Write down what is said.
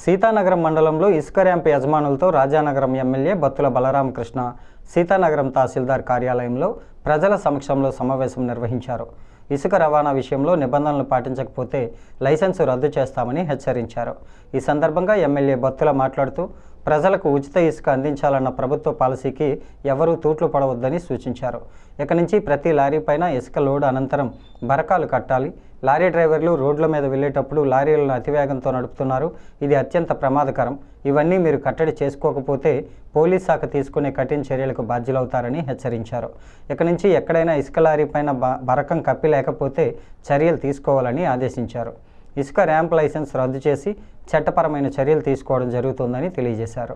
సీతానగరం మండలంలో ఇసుక ramp యజమానులతో Rajanagaram MLA Battula Balaramakrishna Seethanagaram తహసీల్దార్ కార్యాలయంలో ప్రజల సమక్షంలో సమావేశం నిర్వహించారు. ఇసుక రవాణా విషయంలో నిబంధనలు పాటించకపోతే లైసెన్సు రద్దు చేస్తామని హెచ్చరించారు. ఈ సందర్భంగా ఎమ్మెల్యే బత్తుల మాట్లాడుతూ ప్రజలకు ఉచిత ఇసుక అందించాలన్న ప్రభుత్వ పాలసీకి ఎవరూ తూట్లు పడవద్దని సూచించారు. ఇక నుంచి ప్రతి లారీ పైన ఇసుక లోడ్ అనంతరం బరకాలు కట్టాలి. లారీ డ్రైవర్లు రోడ్ల మీద వెళ్ళేటప్పుడు లారీలను అతివేగంతో నడుపుతున్నారు. ఇది అత్యంత ప్రమాదకరం. ఇవన్నీ మీరు కట్టడి చేసుకోకపోతే పోలీస్ శాఖ తీసుకునే కఠిన చర్యలకు బాధ్యులవుతారని హెచ్చరించారు. ఇక నుంచి ఎక్కడైనా ఇసుక లారీ పైన బరకం కప్పి లేకపోతే చర్యలు తీసుకోవాలని ఆదేశించారు. ఇసుక ర్యాంప్ లైసెన్స్ రద్దు చేసి చట్టపరమైన చర్యలు తీసుకోవడం జరుగుతుందని తెలియజేశారు.